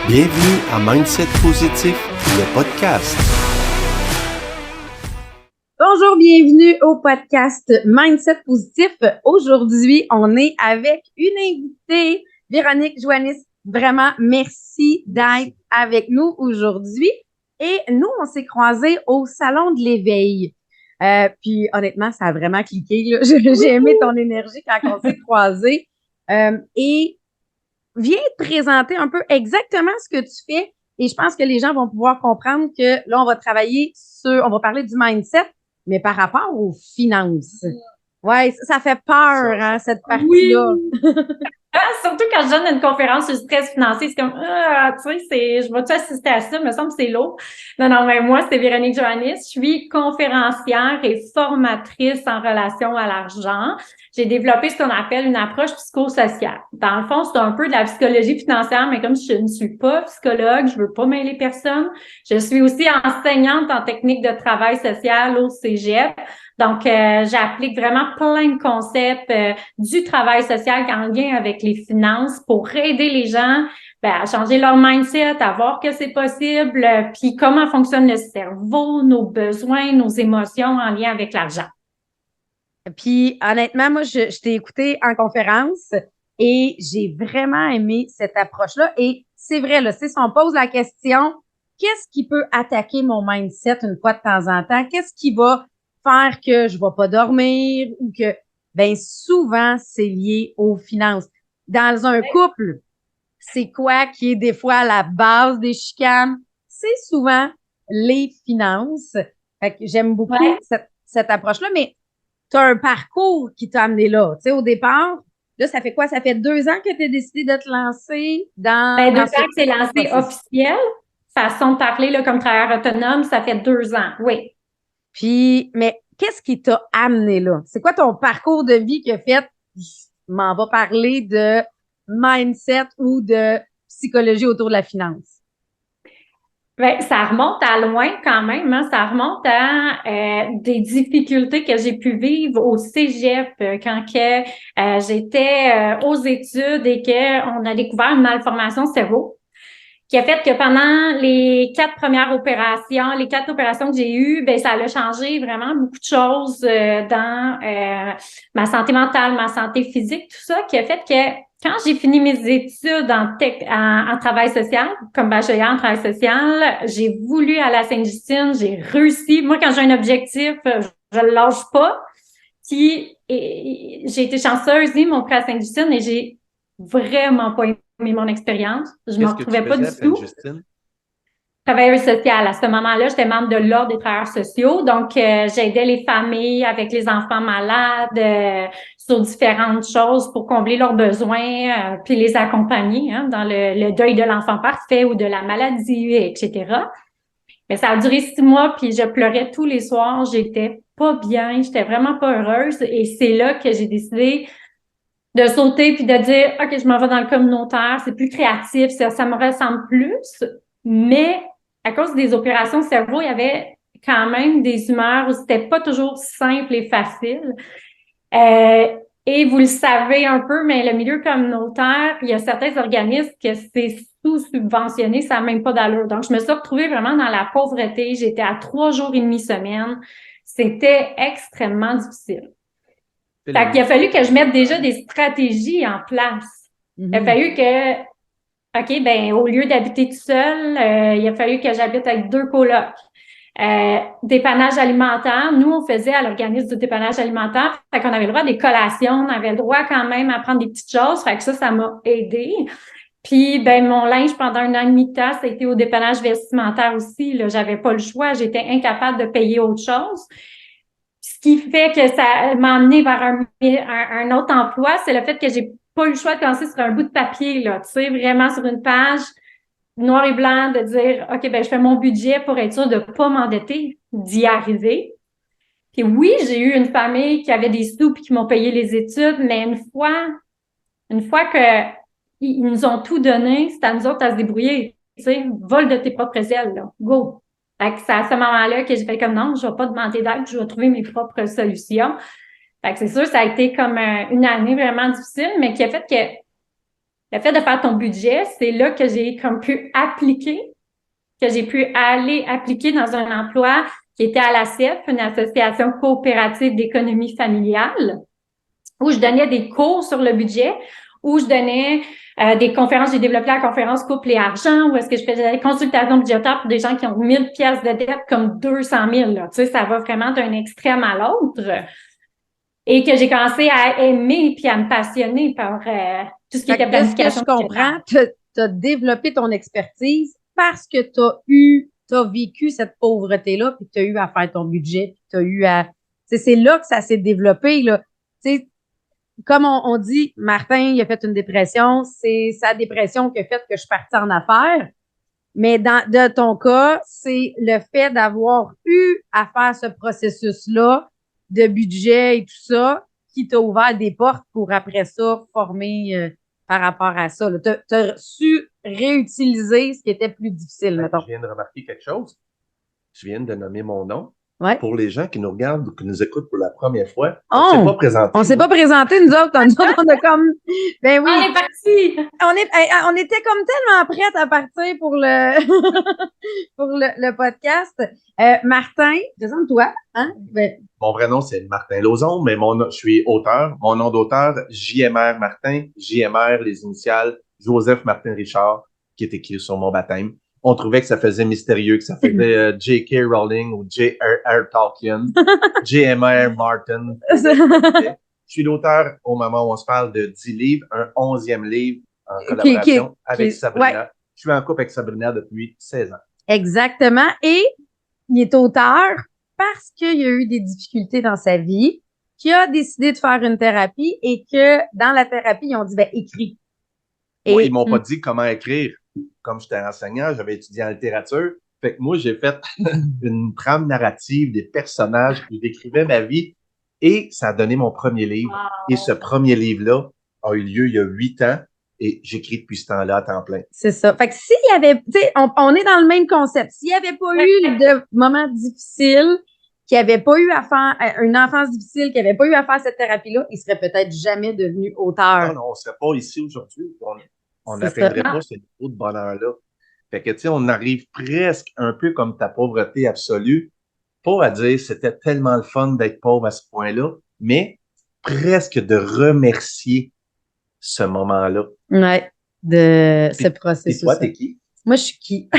Bienvenue à Mindset Positif, le podcast. Bonjour, bienvenue au podcast Mindset Positif. Aujourd'hui, on est avec une invitée, Véronique Joannis. Vraiment, merci d'être avec nous aujourd'hui. Et nous, on s'est croisés au Salon de l'éveil. Puis honnêtement, ça a vraiment cliqué, là. J'ai aimé ton énergie quand on s'est croisés. Et viens te présenter un peu exactement ce que tu fais. Et je pense que les gens vont pouvoir comprendre que là, on va travailler on va parler du mindset, mais par rapport aux finances. Ouais, ça fait peur, hein, cette partie-là. Oui. Surtout quand je donne une conférence sur le stress financier, c'est comme, tu sais, je vais-tu assister à ça? Il me semble que c'est lourd. Non, mais moi, c'est Véronique Joannis. Je suis conférencière et formatrice en relation à l'argent. J'ai développé ce qu'on appelle une approche psychosociale. Dans le fond, c'est un peu de la psychologie financière, mais comme je ne suis pas psychologue, je veux pas mêler personne. Je suis aussi enseignante en technique de travail social au Cégep. Donc, j'applique vraiment plein de concepts du travail social en lien avec les finances pour aider les gens à changer leur mindset, à voir que c'est possible, puis comment fonctionne le cerveau, nos besoins, nos émotions en lien avec l'argent. Puis honnêtement, moi, je t'ai écouté en conférence et j'ai vraiment aimé cette approche-là. Et c'est vrai, là, si on pose la question, qu'est-ce qui peut attaquer mon mindset une fois de temps en temps? Qu'est-ce qui va faire que je ne vais pas dormir ou que, ben souvent, c'est lié aux finances. Dans un couple, c'est quoi qui est des fois à la base des chicanes? C'est souvent les finances. Fait que j'aime beaucoup cette approche-là, mais tu as un parcours qui t'a amené là. Tu sais, au départ, là, ça fait quoi? Ça fait 2 ans que tu as décidé de te lancer dans 2 ans que c'est lancé officiel. Façon de parler là, comme travailleur autonome, ça fait 2 ans, oui. Puis, mais qu'est-ce qui t'a amené là? C'est quoi ton parcours de vie qui a fait, je m'en vais parler de mindset ou de psychologie autour de la finance? Ben, ça remonte à loin quand même, hein? Ça remonte à des difficultés que j'ai pu vivre au Cégep quand j'étais aux études et qu'on a découvert une malformation cerveau qui a fait que pendant les 4 opérations que j'ai eues, ben ça a changé vraiment beaucoup de choses dans ma santé mentale, ma santé physique, tout ça, qui a fait que quand j'ai fini mes études en travail social, comme bachelier en travail social, j'ai voulu aller à Sainte-Justine, j'ai réussi. Moi, quand j'ai un objectif, je le lâche pas. Puis, j'ai été chanceuse, ils m'ont pris à Sainte-Justine et j'ai vraiment pas aimé mon expérience. Je ne me retrouvais pas du tout. Travailleuse sociale. À ce moment-là, j'étais membre de l'Ordre des travailleurs sociaux. Donc, j'aidais les familles avec les enfants malades sur différentes choses pour combler leurs besoins, puis les accompagner dans le deuil de l'enfant parfait ou de la maladie, etc. Mais ça a duré 6 mois, puis je pleurais tous les soirs. J'étais pas bien, j'étais vraiment pas heureuse. Et c'est là que j'ai décidé de sauter puis de dire, OK, je m'en vais dans le communautaire, c'est plus créatif, ça me ressemble plus. Mais à cause des opérations cerveau, il y avait quand même des humeurs où c'était pas toujours simple et facile. Et vous le savez un peu, mais le milieu communautaire, il y a certains organismes que c'est sous-subventionné, ça n'a même pas d'allure. Donc, je me suis retrouvée vraiment dans la pauvreté. J'étais à 3 jours et demi semaine. C'était extrêmement difficile. Fait qu'il a fallu que je mette déjà des stratégies en place. Il a fallu que, OK, ben au lieu d'habiter tout seul, il a fallu que j'habite avec 2 colocs. Dépannage alimentaire. Nous, on faisait à l'organisme du dépannage alimentaire. Fait qu'on avait le droit à des collations, on avait le droit quand même à prendre des petites choses. Fait que ça m'a aidé. Puis, ben mon linge, pendant 1 an et demi de temps, ça a été au dépannage vestimentaire aussi. Là, j'avais pas le choix. J'étais incapable de payer autre chose. Ce qui fait que ça m'a emmené vers un autre emploi, c'est le fait que j'ai pas eu le choix de commencer sur un bout de papier, là, tu sais, vraiment sur une page noir et blanc, de dire, OK, ben je fais mon budget pour être sûr de pas m'endetter, d'y arriver. Puis oui, j'ai eu une famille qui avait des sous puis qui m'ont payé les études, mais une fois que ils nous ont tout donné, c'est à nous autres à se débrouiller. Tu sais, vole de tes propres ailes, là. Go! Fait que c'est à ce moment-là que j'ai fait comme non, je vais pas demander d'aide, je vais trouver mes propres solutions. Fait que c'est sûr, ça a été comme une année vraiment difficile, mais qui a fait que le fait de faire ton budget, c'est là que j'ai comme pu aller appliquer dans un emploi qui était à la l'ACEF, une association coopérative d'économie familiale, où je donnais des cours sur le budget, où je donnais des conférences. J'ai développé la conférence Couple et argent, où est-ce que je faisais des consultations budgétaires pour des gens qui ont 1000 pièces de dette comme 200 000. Là. Tu sais, ça va vraiment d'un extrême à l'autre. Et que j'ai commencé à aimer puis à me passionner par tout ce qui Fait était que de ce que planification je comprends, tu as développé ton expertise parce que tu as vécu cette pauvreté-là, puis tu as eu à faire ton budget, puis tu as eu à. C'est là que ça s'est développé, là. Tu sais, comme on dit, Martin, il a fait une dépression, c'est sa dépression qui a fait que je suis partie en affaires. Mais de ton cas, c'est le fait d'avoir eu à faire ce processus-là de budget et tout ça qui t'a ouvert des portes pour après ça former par rapport à ça. Tu as su réutiliser ce qui était plus difficile, mettons. Je viens de remarquer quelque chose. Je viens de nommer mon nom. Ouais. Pour les gens qui nous regardent ou qui nous écoutent pour la première fois, Oh! on ne s'est pas présenté. On s'est pas présenté, nous autres. On a comme. Ben oui. On est parti! On était comme tellement prêtes à partir pour le pour le podcast. Martin, présente-toi. Hein? Ben, Mon vrai nom, c'est Martin Lauzon, mais je suis auteur. Mon nom d'auteur, JMR Martin. JMR, les initiales, Joseph Martin Richard, qui est écrit sur mon baptême. On trouvait que ça faisait mystérieux, que ça faisait J.K. Rowling ou J.R.R. Tolkien, JMR Martin. Je suis l'auteur, au moment où on se parle, de 10 livres, un 11e livre en collaboration avec Sabrina. Ouais. Je suis en couple avec Sabrina depuis 16 ans. Exactement. Et il est auteur parce qu'il y a eu des difficultés dans sa vie, qu'il a décidé de faire une thérapie et que dans la thérapie, ils ont dit, ben, écris. Moi, ils m'ont pas dit comment écrire. Comme j'étais enseignant, j'avais étudié en littérature. Fait que moi, j'ai fait une trame narrative des personnages qui décrivaient ma vie et ça a donné mon premier livre. Wow. Et ce premier livre-là a eu lieu il y a 8 ans et j'écris depuis ce temps-là à temps plein. C'est ça. Fait que s'il y avait, tu sais, on est dans le même concept. S'il n'y avait pas eu de moments difficiles, qu'il n'y avait pas eu à faire une enfance difficile, qu'il n'y avait pas eu à faire cette thérapie-là, il serait peut-être jamais devenu auteur. Non, on ne serait pas ici aujourd'hui. On n'atteindrait pas ce niveau de bonheur-là. Fait que, tu sais, on arrive presque un peu comme ta pauvreté absolue, pas à dire c'était tellement le fun d'être pauvre à ce point-là, mais presque de remercier ce moment-là. Ouais, de ce processus. Et toi, t'es qui? Moi, je suis qui?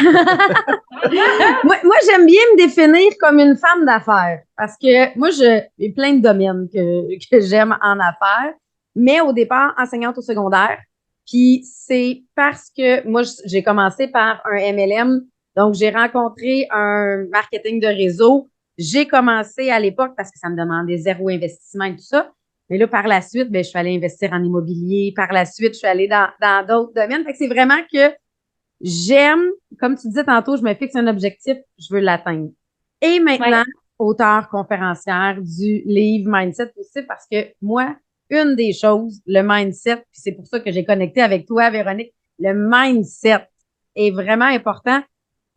moi, j'aime bien me définir comme une femme d'affaires parce que moi, j'ai plein de domaines que j'aime en affaires, mais au départ, enseignante au secondaire. Puis c'est parce que moi, j'ai commencé par un MLM, donc j'ai rencontré un marketing de réseau. J'ai commencé à l'époque parce que ça me demandait zéro investissement et tout ça. Mais là, par la suite, ben, je suis allée investir en immobilier. Par la suite, je suis allée dans d'autres domaines. Fait que c'est vraiment que j'aime, comme tu disais tantôt, je me fixe un objectif, je veux l'atteindre. Et maintenant, auteure conférencière du livre Mindset Positif parce que moi, une des choses, le mindset, puis c'est pour ça que j'ai connecté avec toi, Véronique, le mindset est vraiment important.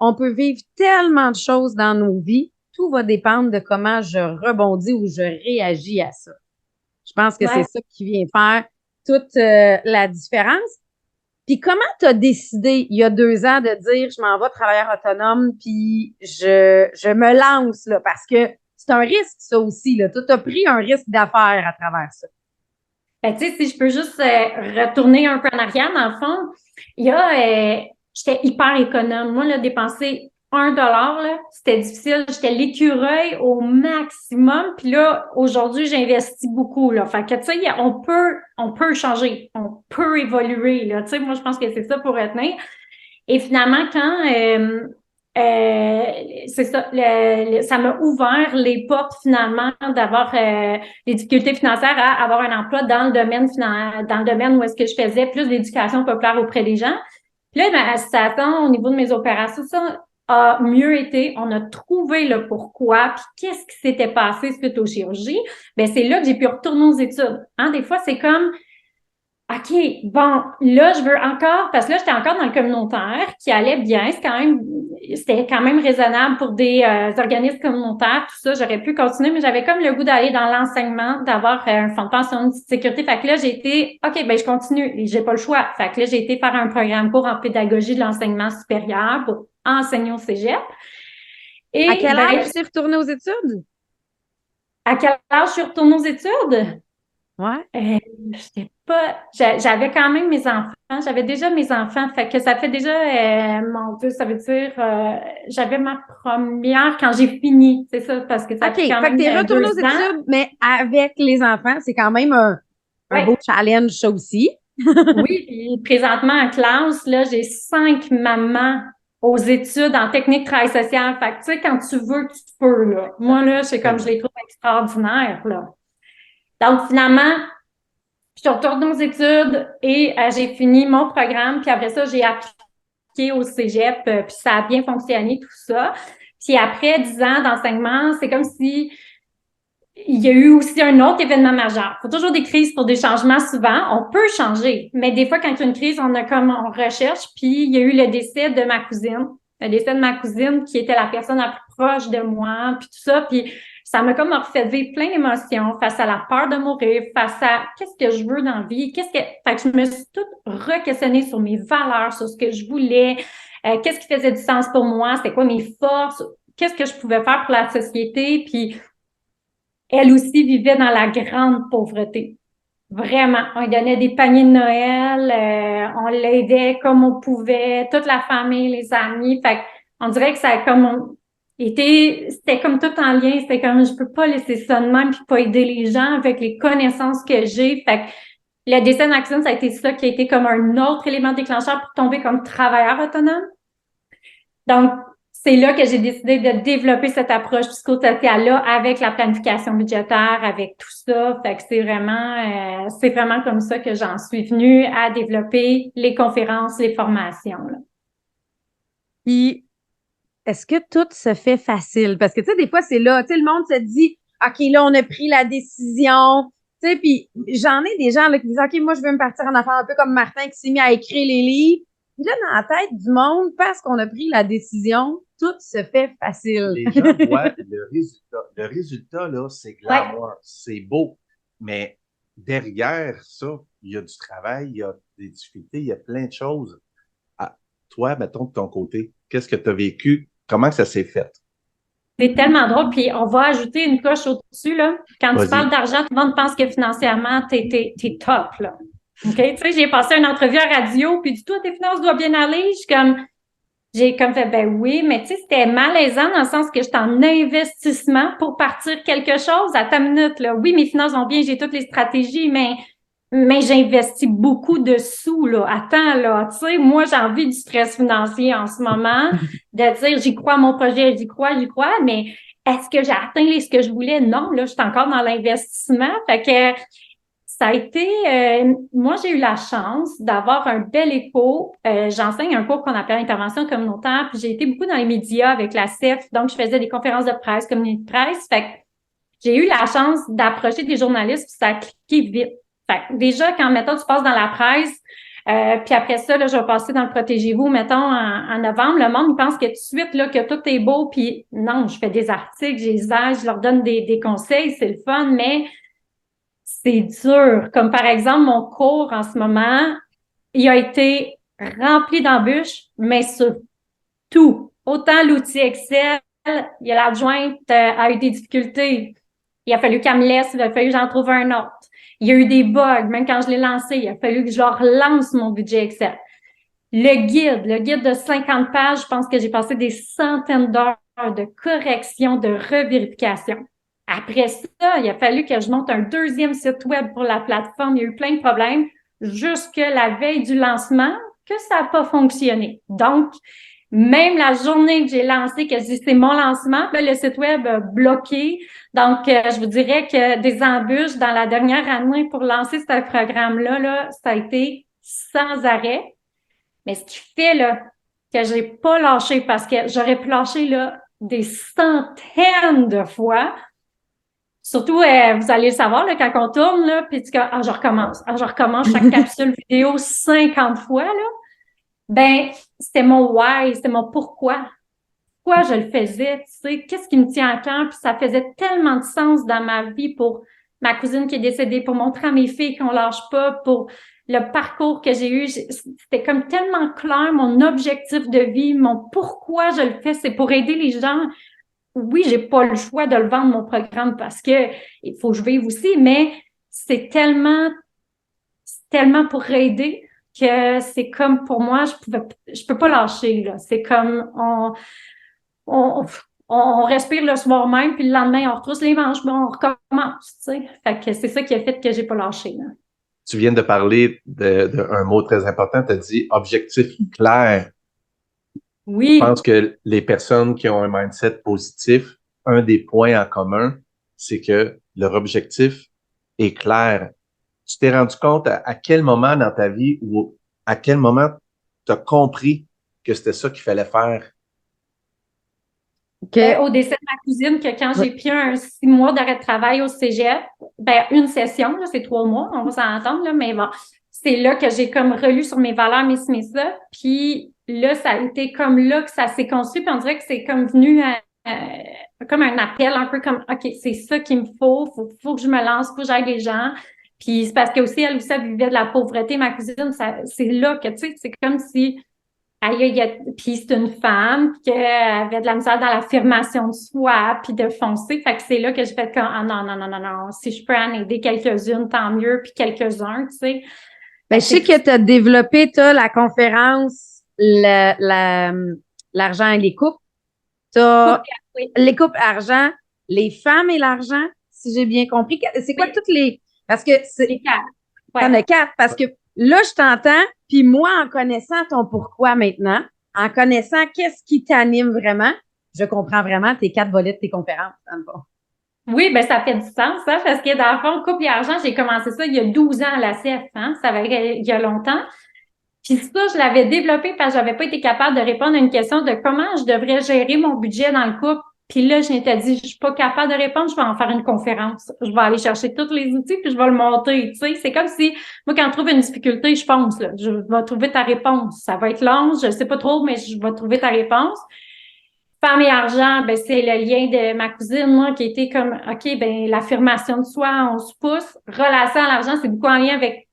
On peut vivre tellement de choses dans nos vies, tout va dépendre de comment je rebondis ou je réagis à ça. Je pense que c'est ça qui vient faire toute la différence. Puis comment tu as décidé, il y a 2 ans, de dire je m'en vais travailleur autonome, puis je me lance, là, parce que c'est un risque, ça aussi, là. Tu as pris un risque d'affaires à travers ça. Ben, tu sais, si je peux juste retourner un peu en arrière, dans le fond, il y a, j'étais hyper économe. Moi, là, dépenser $1, là, c'était difficile. J'étais l'écureuil au maximum. Puis là, aujourd'hui, j'investis beaucoup, là. Fait que, tu sais, on peut changer. On peut évoluer, là. Tu sais, moi, je pense que c'est ça pour retenir. Et finalement, quand, c'est ça, ça m'a ouvert les portes finalement d'avoir des difficultés financières à avoir un emploi dans le domaine où est-ce que je faisais plus d'éducation populaire auprès des gens. Puis là, ma situation au niveau de mes opérations, ça a mieux été. On a trouvé le pourquoi, puis qu'est-ce qui s'était passé suite aux chirurgies. Ben c'est là que j'ai pu retourner aux études. Hein, des fois, c'est comme OK, bon, là, je veux encore, parce que là, j'étais encore dans le communautaire qui allait bien. C'était quand même raisonnable pour des organismes communautaires, tout ça. J'aurais pu continuer, mais j'avais comme le goût d'aller dans l'enseignement, d'avoir un fonds de pension de sécurité. Fait que là, j'ai été, OK, ben, je continue. Et j'ai pas le choix. Fait que là, j'ai été faire un programme court en pédagogie de l'enseignement supérieur pour enseigner au cégep. Et, À quel ben, âge tu es retournée aux études? à quel âge je suis retournée aux études? Ouais. J'avais quand même mes enfants. J'avais déjà mes enfants. Fait que ça fait déjà, mon Dieu, ça veut dire, j'avais ma première quand j'ai fini. C'est ça, parce que ça OK. fait quand Fait que même tu es retournée aux 2 ans. études, mais avec les enfants. C'est quand même un beau Ouais. challenge, ça aussi. Oui, puis présentement en classe, là, j'ai 5 mamans aux études en technique travail social. Fait que, tu sais, quand tu veux, tu peux, là. Moi, là, c'est comme je les trouve extraordinaires, là. Donc, finalement, je retourne aux études et j'ai fini mon programme. Puis après ça, j'ai appliqué au cégep, puis ça a bien fonctionné, tout ça. Puis après 10 ans d'enseignement, c'est comme si il y a eu aussi un autre événement majeur. Il faut toujours des crises pour des changements souvent. On peut changer, mais des fois, quand il y a une crise, on recherche. Puis il y a eu le décès de ma cousine. Le décès de ma cousine qui était la personne la plus proche de moi, puis tout ça. Puis ça m'a comme refait vivre plein d'émotions face à la peur de mourir, face à qu'est-ce que je veux dans la vie, fait que je me suis toute re-questionnée sur mes valeurs, sur ce que je voulais, qu'est-ce qui faisait du sens pour moi, c'était quoi mes forces, qu'est-ce que je pouvais faire pour la société, puis elle aussi vivait dans la grande pauvreté. Vraiment, on lui donnait des paniers de Noël, on l'aidait comme on pouvait, toute la famille, les amis. Fait on dirait que ça a comme c'était comme tout en lien. C'était comme je peux pas laisser ça de même puis pas aider les gens avec les connaissances que j'ai. Fait que le décès de Maxime, ça a été ça qui a été comme un autre élément déclencheur pour tomber comme travailleur autonome. Donc, c'est là que j'ai décidé de développer cette approche psychosociale-là avec la planification budgétaire, avec tout ça. Fait que c'est vraiment comme ça que j'en suis venue à développer les conférences, les formations, là. Puis, est-ce que tout se fait facile? Parce que, tu sais, des fois, c'est là, tu sais, le monde se dit, OK, là, on a pris la décision. Tu sais, puis j'en ai des gens là, qui disent, OK, moi, je veux me partir en affaires un peu comme Martin qui s'est mis à écrire les livres. Puis là, dans la tête du monde, parce qu'on a pris la décision, tout se fait facile. Les gens voient le résultat. Le résultat, là, c'est Ouais. glamour, c'est beau. Mais derrière ça, il y a du travail, il y a des difficultés, il y a plein de choses. Ah, toi, mettons de ton côté, qu'est-ce que tu as vécu? Comment ça s'est fait? C'est tellement drôle. Puis on va ajouter une coche au-dessus, là. Quand tu parles Vas-y. d'argent, tout le monde pense que financièrement, t'es top, là. OK? Tu sais, j'ai passé une entrevue à radio, puis du tout, tes finances doivent bien aller. J'ai comme fait, ben oui, mais tu sais, c'était malaisant dans le sens que j'étais en investissement pour partir quelque chose à ta minute, là. Oui, mes finances vont bien, j'ai toutes les stratégies, mais j'investis beaucoup de sous, là. Attends, là, tu sais, moi, j'ai envie du stress financier en ce moment, de dire, j'y crois à mon projet, j'y crois, mais est-ce que j'ai atteint ce que je voulais? Non, là, je suis encore dans l'investissement. Fait que ça a été, moi, j'ai eu la chance d'avoir un bel écho. J'enseigne un cours qu'on appelle intervention communautaire, puis j'ai été beaucoup dans les médias avec la CEF, donc je faisais des conférences de presse, communiqués de presse. Fait que j'ai eu la chance d'approcher des journalistes, puis ça a cliqué vite. Fait que déjà, quand, mettons, tu passes dans la presse, puis après ça, là, je vais passer dans le Protégez-vous, mettons, en novembre, le monde, il pense que tout de suite, là, que tout est beau, puis non, je fais des articles, je les aide, je leur donne des conseils, c'est le fun, mais c'est dur. Comme par exemple, mon cours en ce moment, il a été rempli d'embûches, mais sur tout. Autant l'outil Excel, il y a l'adjointe a eu des difficultés. Il a fallu qu'elle me laisse, il a fallu que j'en trouve un autre. Il y a eu des bugs, même quand je l'ai lancé, il a fallu que je leur lance mon budget Excel. Le guide de 50 pages, je pense que j'ai passé des centaines d'heures de correction, de revérification. Après ça, il a fallu que je monte un deuxième site web pour la plateforme. Il y a eu plein de problèmes jusque la veille du lancement que ça n'a pas fonctionné. Donc, même la journée que j'ai lancé, que c'est mon lancement, là, le site web a bloqué. Donc, je vous dirais que des embûches dans la dernière année pour lancer ce programme-là, là, ça a été sans arrêt. Mais ce qui fait là, que j'ai pas lâché, parce que j'aurais pu lâcher là, des centaines de fois, Surtout, vous allez le savoir, là, quand on tourne, là, puis tu dis, je recommence. Je recommence chaque capsule vidéo 50 fois, là. Ben, c'était mon why, c'était mon pourquoi. Pourquoi je le faisais, tu sais, qu'est-ce qui me tient à cœur, puis ça faisait tellement de sens dans ma vie pour ma cousine qui est décédée, pour montrer à mes filles qu'on lâche pas, pour le parcours que j'ai eu. C'était comme tellement clair, mon objectif de vie, mon pourquoi je le fais, c'est pour aider les gens. Oui, j'ai pas le choix de le vendre, mon programme, parce que il faut que je vive aussi, mais c'est tellement pour aider que c'est comme pour moi, je peux pas lâcher, là. C'est comme, on, on respire le soir même, puis le lendemain, on retrousse les manches, bon, on recommence, tu sais. Fait que c'est ça qui a fait que j'ai pas lâché, là. Tu viens de parler d'un mot très important, tu as dit objectif clair. Je Oui. pense que les personnes qui ont un mindset positif, un des points en commun, c'est que leur objectif est clair. Tu t'es rendu compte à quel moment dans ta vie ou à quel moment tu as compris que c'était ça qu'il fallait faire? Au décès de ma cousine, que quand j'ai pris un 6 mois d'arrêt de travail au cégep, une session, là, c'est 3 mois, on va s'entendre, là, mais bon, c'est là que j'ai comme relu sur mes valeurs, mes ça, puis là, ça a été comme là que ça s'est construit, puis on dirait que c'est comme venu comme un appel, un peu comme, OK, c'est ça qu'il me faut que je me lance, faut que j'aide les gens. Puis c'est parce que aussi, elle aussi, elle vivait de la pauvreté, ma cousine, c'est là que, tu sais, c'est comme si puis c'est une femme qui avait de la misère dans l'affirmation de soi, puis de foncer. Fait que c'est là que j'ai fait comme, ah non, non, non, non, non, si je peux en aider quelques-unes, tant mieux, puis quelques-uns, tu sais. Ben, je sais que tu as développé, la conférence, l'argent et les couples. Tu as les couples argent, les femmes et l'argent, si j'ai bien compris. C'est quoi toutes les... Parce que c'est... Les 4. Ouais. T'en as 4. Parce que là, je t'entends, puis moi, en connaissant ton pourquoi maintenant, en connaissant qu'est-ce qui t'anime vraiment, je comprends vraiment tes 4 volets de tes conférences, dans le fond. Oui, ben ça fait du sens, ça, parce que dans le fond, couple et argent, j'ai commencé ça il y a 12 ans à la CF, hein, ça va il y a longtemps. Puis ça, je l'avais développé parce que j'avais pas été capable de répondre à une question de comment je devrais gérer mon budget dans le couple. Puis là, je m'étais dit, je suis pas capable de répondre, je vais en faire une conférence. Je vais aller chercher tous les outils puis je vais le monter, tu sais. C'est comme si, moi, quand je trouve une difficulté, je fonce, là. Je vais trouver ta réponse. Ça va être long, je sais pas trop, mais je vais trouver ta réponse. Femme et argent, ben, c'est le lien de ma cousine, moi, qui était comme, OK, ben, l'affirmation de soi, on se pousse. Relation à l'argent, c'est beaucoup en lien avec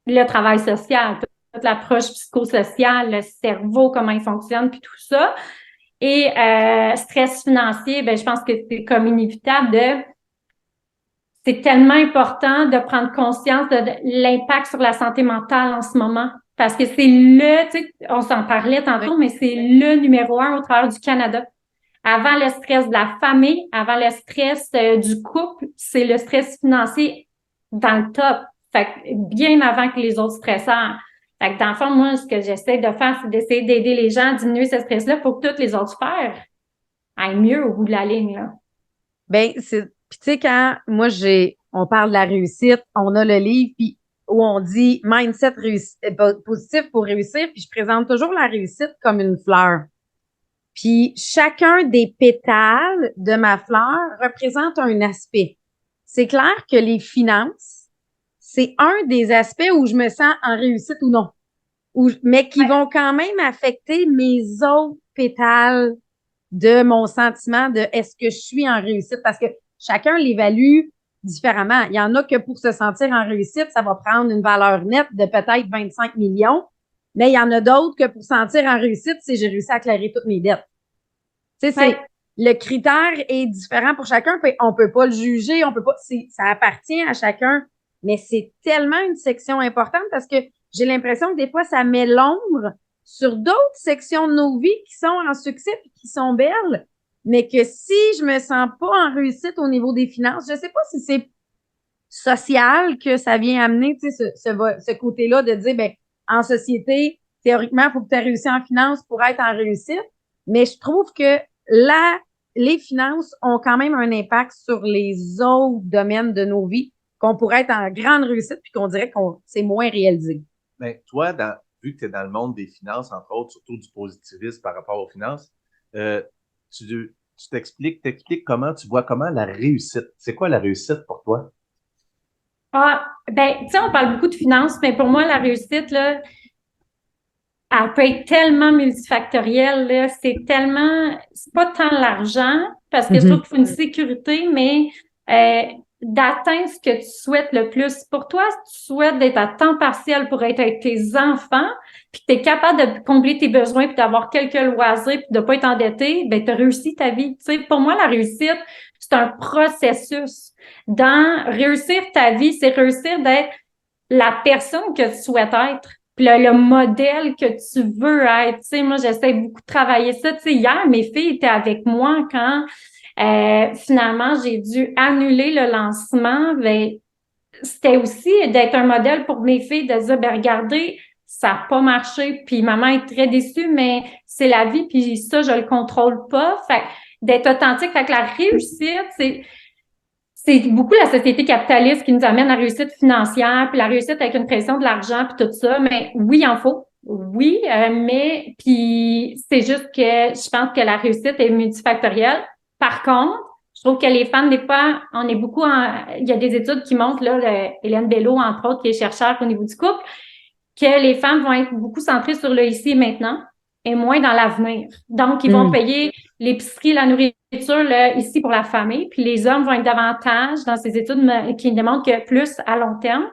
le travail social, toute l'approche psychosociale, le cerveau, comment il fonctionne, puis tout ça. Et stress financier, ben, je pense que c'est comme inévitable c'est tellement important de prendre conscience de l'impact sur la santé mentale en ce moment. Parce que c'est tu sais, on s'en parlait tantôt, mais c'est le numéro 1 au travers du Canada. Avant le stress de la famille, avant le stress du couple, c'est le stress financier dans le top. Fait que bien avant que les autres stresseurs. Fait que dans le fond, moi, ce que j'essaie de faire, c'est d'essayer d'aider les gens à diminuer ce stress-là pour que toutes les autres sphères aillent mieux au bout de la ligne, là. Ben, puis tu sais, quand moi, on parle de la réussite, on a le livre, puis où on dit mindset positif pour réussir, puis je présente toujours la réussite comme une fleur. Puis chacun des pétales de ma fleur représente un aspect. C'est clair que les finances, c'est un des aspects où je me sens en réussite ou non, mais qui vont quand même affecter mes autres pétales de mon sentiment de est-ce que je suis en réussite, parce que chacun l'évalue différemment. Il y en a que pour se sentir en réussite, ça va prendre une valeur nette de peut-être 25 millions, mais il y en a d'autres que pour se sentir en réussite, c'est j'ai réussi à clairer toutes mes dettes. Tu sais, le critère est différent pour chacun. On peut pas le juger, on peut pas, ça appartient à chacun, mais c'est tellement une section importante parce que j'ai l'impression que des fois, ça met l'ombre sur d'autres sections de nos vies qui sont en succès et qui sont belles, mais que si je me sens pas en réussite au niveau des finances, je sais pas si c'est social que ça vient amener, tu sais, ce côté-là de dire, ben, en société, théoriquement, il faut que tu aies réussi en finance pour être en réussite. Mais je trouve que les finances ont quand même un impact sur les autres domaines de nos vies, qu'on pourrait être en grande réussite puis qu'on dirait qu'on c'est moins réalisé. Mais toi, vu que tu es dans le monde des finances, entre autres, surtout du positivisme par rapport aux finances, tu tu t'expliques comment tu vois comment la réussite. C'est quoi la réussite pour toi? Ah, ben, tu sais, on parle beaucoup de finances, mais pour moi, la réussite, là, elle peut être tellement multifactorielle, là. C'est pas tant l'argent, parce que je trouve Mhm. qu'il faut une sécurité, mais d'atteindre ce que tu souhaites le plus. Pour toi, si tu souhaites d'être à temps partiel pour être avec tes enfants, puis que tu es capable de combler tes besoins, puis d'avoir quelques loisirs, puis de pas être endetté, ben, tu as réussi ta vie. Tu sais, pour moi, la réussite, c'est un processus. Dans réussir ta vie, c'est réussir d'être la personne que tu souhaites être, puis le modèle que tu veux être. Tu sais, moi, j'essaie beaucoup de travailler ça. Tu sais, hier, mes filles étaient avec moi quand finalement j'ai dû annuler le lancement. Ben, c'était aussi d'être un modèle pour mes filles, de dire, ben regardez, ça n'a pas marché, puis maman est très déçue, mais c'est la vie, puis ça, je le contrôle pas. Fait que d'être authentique, fait que la réussite, c'est beaucoup la société capitaliste qui nous amène à la réussite financière, puis la réussite avec une pression de l'argent, puis tout ça. Mais oui, il en faut. Oui, mais puis c'est juste que je pense que la réussite est multifactorielle. Par contre, je trouve que les femmes, des fois, on est beaucoup il y a des études qui montrent, là, Hélène Bello, entre autres, qui est chercheure au niveau du couple, que les femmes vont être beaucoup centrées sur le ici et maintenant et moins dans l'avenir. Donc, ils vont payer l'épicerie, la nourriture là, ici pour la famille, puis les hommes vont être davantage dans ces études qui démontrent que plus à long terme.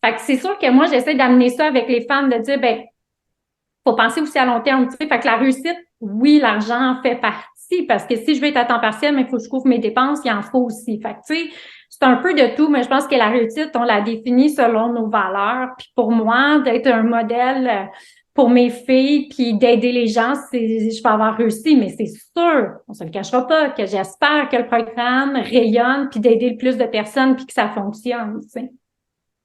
Fait que c'est sûr que moi, j'essaie d'amener ça avec les femmes, de dire, ben, faut penser aussi à long terme, tu sais. Fait que la réussite, oui, l'argent en fait partie, parce que si je veux être à temps partiel, mais il faut que je couvre mes dépenses, il en faut aussi. Fait que, tu sais, c'est un peu de tout, mais je pense que la réussite, on la définit selon nos valeurs. Puis pour moi, d'être un modèle pour mes filles, puis d'aider les gens, je vais avoir réussi, mais c'est sûr, on se le cachera pas, que j'espère que le programme rayonne, puis d'aider le plus de personnes, puis que ça fonctionne, tu sais.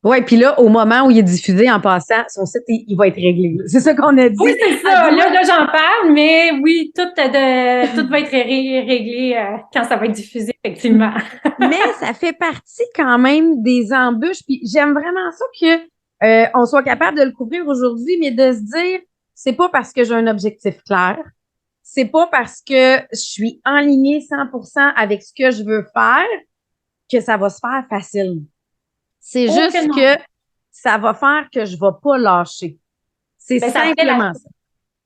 Oui, puis là, au moment où il est diffusé, en passant, son site, il va être réglé. C'est ça qu'on a dit. Oui, c'est ça. Là, j'en parle, mais oui, tout va être réglé quand ça va être diffusé, effectivement. Mais ça fait partie quand même des embûches. Puis j'aime vraiment ça que on soit capable de le couvrir aujourd'hui, mais de se dire, c'est pas parce que j'ai un objectif clair, c'est pas parce que je suis enlignée 100% avec ce que je veux faire que ça va se faire facile. C'est juste Aucunement. que ça va faire que je vais pas lâcher. C'est Ben, ça fait simplement ça.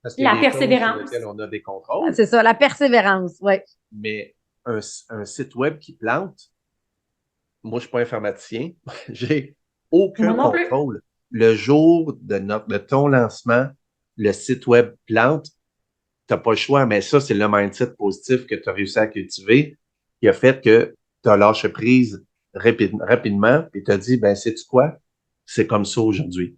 Parce qu'il y a la des choses sur persévérance. lesquelles on a des contrôles, C'est ça, la persévérance, ouais. mais un site web qui plante, moi, je suis pas informaticien, j'ai aucun Moi non plus. contrôle. Le jour de ton lancement, le site web plante, t'as pas le choix, mais ça, c'est le mindset positif que tu as réussi à cultiver qui a fait que tu as lâché prise rapidement et tu as dit, ben, sais-tu quoi? C'est comme ça aujourd'hui.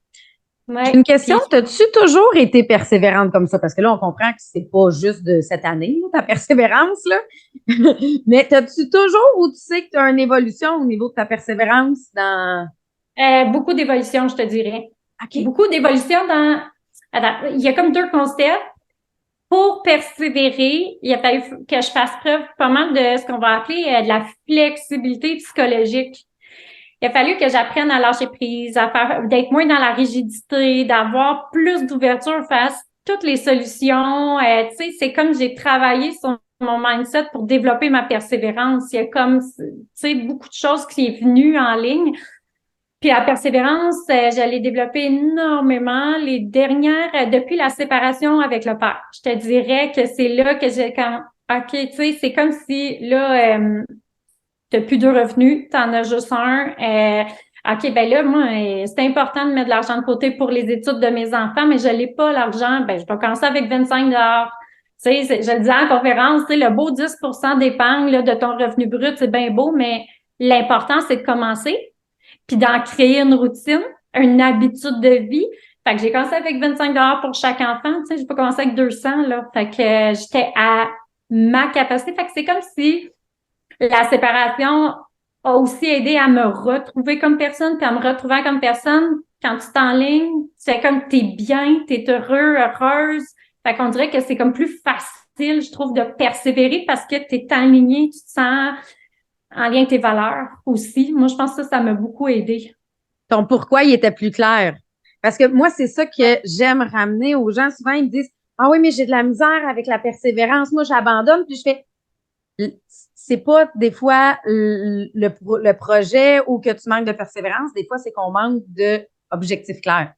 J'ai Ouais. une question, Puis, t'as-tu toujours été persévérante comme ça? Parce que là, on comprend que c'est pas juste de cette année, là, ta persévérance, là. Mais t'as-tu toujours ou tu sais que tu as une évolution au niveau de ta persévérance dans... beaucoup d'évolution, je te dirais. OK. Beaucoup d'évolution dans... Attends, il y a comme deux concepts. Pour persévérer, il a fallu que je fasse preuve pas mal de ce qu'on va appeler de la flexibilité psychologique. Il a fallu que j'apprenne à lâcher prise, d'être moins dans la rigidité, d'avoir plus d'ouverture face à toutes les solutions. Tu sais, c'est comme j'ai travaillé sur mon mindset pour développer ma persévérance. Il y a comme, tu sais, beaucoup de choses qui est venues en ligne. Puis la persévérance, je l'ai développée énormément les dernières, depuis la séparation avec le père. Je te dirais que c'est là que j'ai quand, OK, tu sais, c'est comme si là, t'as plus deux revenus, t'en as juste un. OK, ben là, moi, c'est important de mettre de l'argent de côté pour les études de mes enfants, mais je l'ai pas, l'argent. Ben, je vais commencer avec 25 $. Tu sais, je le disais en conférence, tu sais, le beau 10% d'épargne là, de ton revenu brut, c'est bien beau, mais l'important, c'est de commencer puis d'en créer une routine, une habitude de vie. Fait que j'ai commencé avec 25 $ pour chaque enfant, tu sais, j'ai pas commencé avec 200, là. Fait que j'étais à ma capacité. Fait que c'est comme si la séparation a aussi aidé à me retrouver comme personne, puis à me retrouver comme personne. Quand tu t'enlignes, tu fais comme t'es bien, t'es heureux, heureuse. Fait qu'on dirait que c'est comme plus facile, je trouve, de persévérer parce que t'es aligné, tu te sens en lien avec tes valeurs aussi. Moi, je pense que ça m'a beaucoup aidé. Ton pourquoi, il était plus clair. Parce que moi, c'est ça que j'aime ramener aux gens. Souvent, ils me disent, ah oui, mais j'ai de la misère avec la persévérance. Moi, j'abandonne. Puis je fais, c'est pas des fois le projet ou que tu manques de persévérance, des fois, c'est qu'on manque d'objectifs clairs.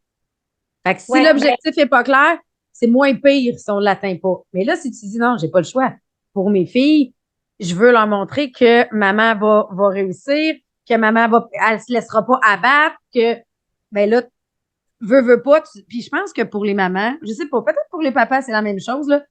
Fait que si l'objectif est pas clair, c'est moins pire si on l'atteint pas. Mais là, si tu dis non, j'ai pas le choix. Pour mes filles, je veux leur montrer que maman va réussir, que elle se laissera pas abattre, que, ben là, veux pas. Puis je pense que pour les mamans, je sais pas, peut-être pour les papas, c'est la même chose, là.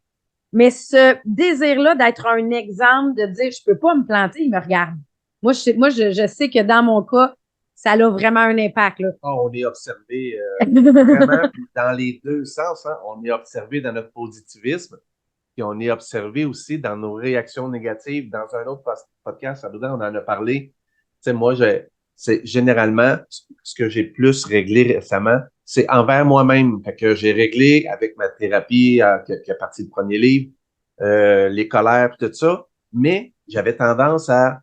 Mais ce désir-là d'être un exemple, de dire, je peux pas me planter, il me regarde. Moi, je sais que dans mon cas, ça a vraiment un impact, là. On est observé vraiment dans les deux sens. Hein. On est observé dans notre positivisme, puis on est observé aussi dans nos réactions négatives. Dans un autre podcast, on en a parlé. Tu sais, moi, c'est généralement ce que j'ai plus réglé récemment, c'est envers moi-même. Fait que j'ai réglé avec ma thérapie qui a parti du premier livre, les colères, tout ça. Mais j'avais tendance à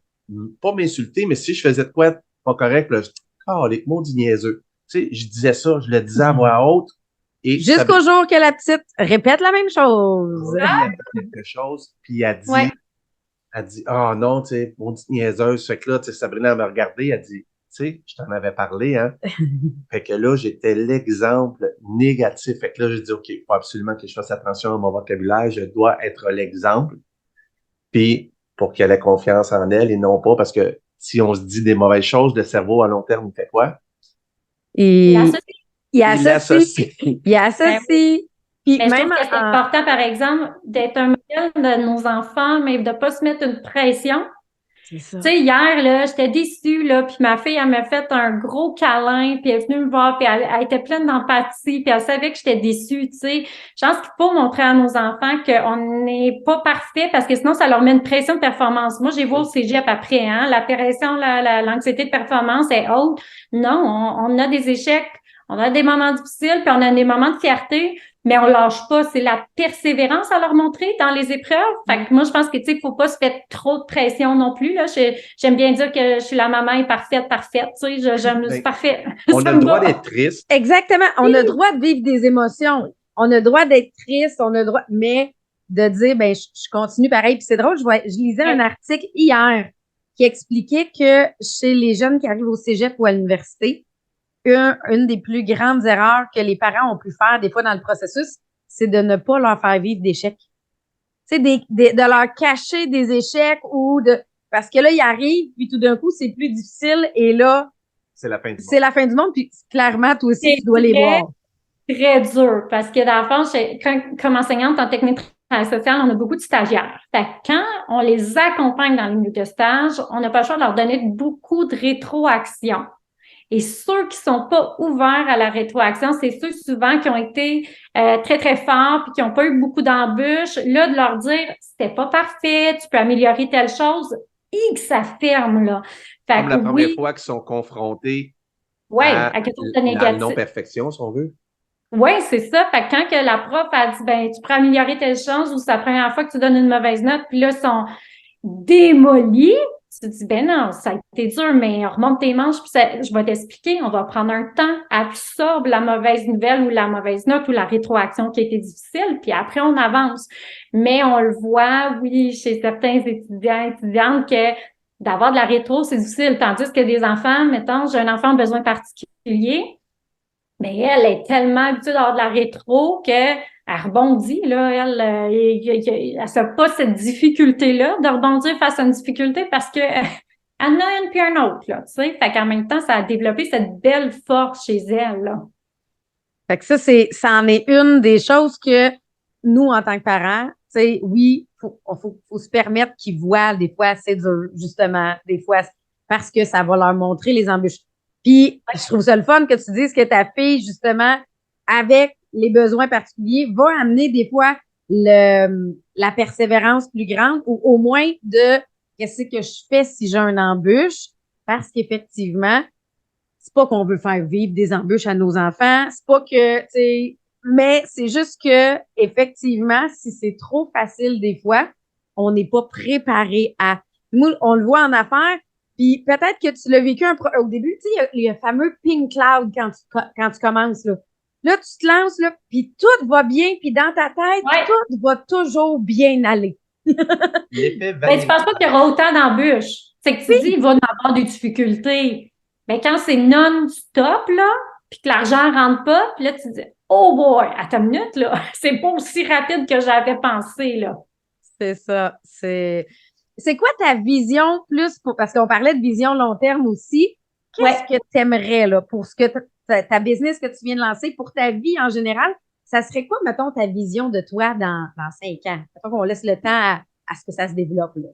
pas m'insulter, mais si je faisais de quoi pas correct, là, les maudits niaiseux. Tu sais, je disais ça, je le disais à voix haute. Et jusqu'au jour que la petite répète la même chose. Quelque chose, puis elle dit, oh non, tu sais, maudite niaiseuse. Fait que là, tu sais, Sabrina, elle m'a regardé, elle dit, tu sais, je t'en avais parlé, hein. Fait que là, j'étais l'exemple négatif. Fait que là, j'ai dit, OK, il faut absolument que je fasse attention à mon vocabulaire. Je dois être l'exemple. Puis, pour qu'elle ait confiance en elle et non pas, parce que si on se dit des mauvaises choses, le cerveau, à long terme, il fait quoi? Il associe. Puis mais même je trouve que c'est important, par exemple, d'être un modèle de nos enfants, mais de pas se mettre une pression. Tu sais, hier, là, j'étais déçue, là, puis ma fille, elle m'a fait un gros câlin, puis elle est venue me voir, puis elle était pleine d'empathie, puis elle savait que j'étais déçue, tu sais. Je pense qu'il faut montrer à nos enfants qu'on n'est pas parfait, parce que sinon, ça leur met une pression de performance. Moi, j'ai vu au cégep après, hein, la pression, l'anxiété de performance est haute. Non, on a des échecs, on a des moments difficiles, puis on a des moments de fierté, mais on lâche pas. C'est la persévérance à leur montrer dans les épreuves. Fait que moi, je pense que, tu sais, faut pas se mettre trop de pression non plus, là. J'aime bien dire que je suis la maman est parfaite, tu sais, je suis parfaite. On a le droit d'être triste. Exactement. On a le droit de vivre des émotions. On a le droit d'être triste, on a le droit, mais de dire, ben, je continue pareil. Puis c'est drôle, je lisais un article hier qui expliquait que chez les jeunes qui arrivent au cégep ou à l'université, une des plus grandes erreurs que les parents ont pu faire des fois dans le processus, c'est de ne pas leur faire vivre d'échecs. Tu sais, de leur cacher des échecs parce que là, ils arrivent, puis tout d'un coup, c'est plus difficile, et là, c'est la fin du monde. C'est la fin du monde, puis clairement, toi aussi, tu dois les voir. Très dur, parce que dans le fond, comme enseignante en technique sociale, on a beaucoup de stagiaires. Fait que quand on les accompagne dans les milieux de stage, on n'a pas le choix de leur donner beaucoup de rétroaction. Et ceux qui sont pas ouverts à la rétroaction, c'est ceux souvent qui ont été très, très forts puis qui n'ont pas eu beaucoup d'embûches. Là, de leur dire, c'était pas parfait, tu peux améliorer telle chose, et que ça ferme, là. Fait comme la première fois qu'ils sont confrontés à la non-perfection, si on veut. Oui, c'est ça. Fait que quand que la prof a dit, ben, tu peux améliorer telle chose ou c'est la première fois que tu donnes une mauvaise note, puis là, ils sont démolis, tu te dis, ben non, ça a été dur, mais remonte tes manches, puis je vais t'expliquer, on va prendre un temps, absorbe la mauvaise nouvelle ou la mauvaise note ou la rétroaction qui a été difficile, puis après, on avance. Mais on le voit, oui, chez certains étudiantes, que d'avoir de la rétro, c'est difficile, tandis que des enfants, mettons, j'ai un enfant de besoin particulier, mais elle est tellement habituée d'avoir de la rétro qu'elle rebondit, là. Elle n'a pas cette difficulté-là de rebondir face à une difficulté parce que elle en a une puis un autre, là, tu sais. Fait qu'en même temps, ça a développé cette belle force chez elle, là. Fait que ça en est une des choses que nous, en tant que parents, tu sais, oui, faut se permettre qu'ils voient des fois c'est dur, justement, des fois, parce que ça va leur montrer les embûches. Puis, je trouve ça le fun que tu dises que ta fille, justement, avec les besoins particuliers, va amener des fois la persévérance plus grande ou au moins de qu'est-ce que je fais si j'ai une embûche, parce qu'effectivement, c'est pas qu'on veut faire vivre des embûches à nos enfants, c'est pas que, tu sais, mais c'est juste que, effectivement, si c'est trop facile des fois, on n'est pas préparé à. Nous, on le voit en affaires, puis peut-être que tu l'as vécu au début, tu sais, il y a le fameux pink cloud quand tu commences, là. Là, tu te lances, là, puis tout va bien, puis dans ta tête, tout va toujours bien aller. L'effet Ben, tu Valérie. penses pas qu'il y aura autant d'embûches. C'est que tu dis, il va y avoir des difficultés. Mais quand c'est non-stop, là, puis que l'argent rentre pas, puis là, tu dis, oh boy, attends une minute, là, c'est pas aussi rapide que j'avais pensé, là. C'est ça. C'est quoi ta vision plus pour, parce qu'on parlait de vision long terme aussi. Qu'est-ce que tu aimerais, là, pour ce que ta business que tu viens de lancer, pour ta vie en général? Ça serait quoi, mettons, ta vision de toi dans 5 ans? Mettons qu'on laisse le temps à ce que ça se développe, là.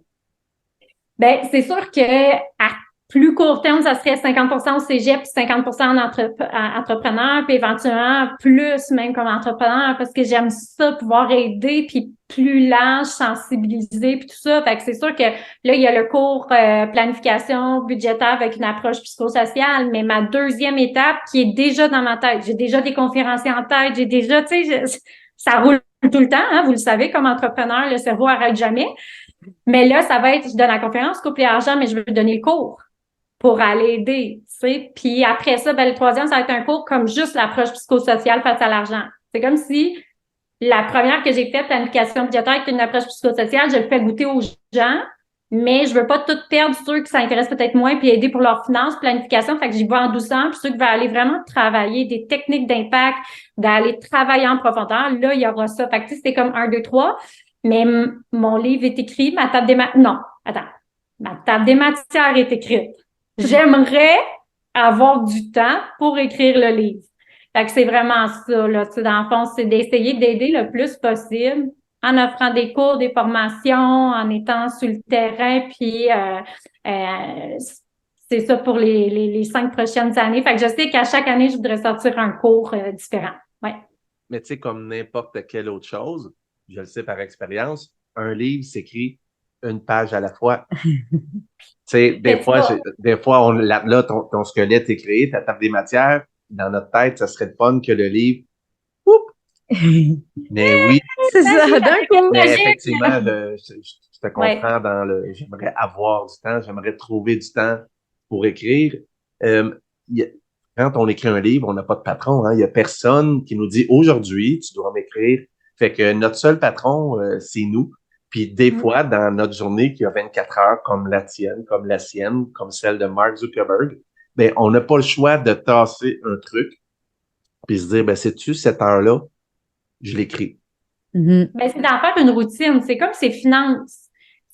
Ben, c'est sûr que à plus court terme, ça serait 50% au cégep puis 50% en entrepreneur, puis éventuellement plus même comme entrepreneur, parce que j'aime ça, pouvoir aider, puis plus large, sensibiliser, puis tout ça. Fait que c'est sûr que là, il y a le cours planification budgétaire avec une approche psychosociale, mais ma deuxième étape qui est déjà dans ma tête. J'ai déjà des conférenciers en tête, j'ai déjà, tu sais, ça roule tout le temps, hein, vous le savez, comme entrepreneur, le cerveau arrête jamais. Mais là, ça va être, je donne la conférence, couple et argent, mais je veux donner le cours pour aller aider, tu sais. Puis après ça, ben, le troisième, ça va être un cours comme juste l'approche psychosociale face à l'argent. C'est comme si la première que j'ai faite, planification budgétaire, avec une approche psychosociale, je le fais goûter aux gens, mais je veux pas tout perdre ceux qui s'intéressent peut-être moins puis aider pour leurs finances, planification. Fait que j'y vais en douceur. Puis ceux qui veulent aller vraiment travailler des techniques d'impact, d'aller travailler en profondeur, là, il y aura ça. Fait que tu sais, c'était comme 1, 2, 3. Mais mon livre est écrit, ma table des non, attends. Ma table des matières est écrite. J'aimerais avoir du temps pour écrire le livre. Fait que c'est vraiment ça, là. Tu sais, dans le fond, c'est d'essayer d'aider le plus possible en offrant des cours, des formations, en étant sur le terrain, puis c'est ça pour les 5 prochaines années. Fait que je sais qu'à chaque année, je voudrais sortir un cours différent. Ouais. Mais tu sais, comme n'importe quelle autre chose, je le sais par expérience, un livre s'écrit une page à la fois. Tu sais, des fois, là, ton squelette est créé, ta table des matières, dans notre tête, ça serait le fun que le livre, oup! Mais oui, C'est ça, d'un coup. mais effectivement, je te Ouais. comprends j'aimerais avoir du temps, j'aimerais trouver du temps pour écrire. Euh, il y a- Quand on écrit un livre, on n'a pas de patron, hein. Il y a personne qui nous dit aujourd'hui, tu dois m'écrire. Fait que notre seul patron, c'est nous. Puis des fois, dans notre journée qui a 24 heures, comme la tienne, comme la sienne, comme celle de Mark Zuckerberg, ben, on n'a pas le choix de tasser un truc, puis se dire, ben, sais-tu, cette heure-là, je l'écris. Mhm. Ben, c'est d'en faire une routine. C'est comme ses finances.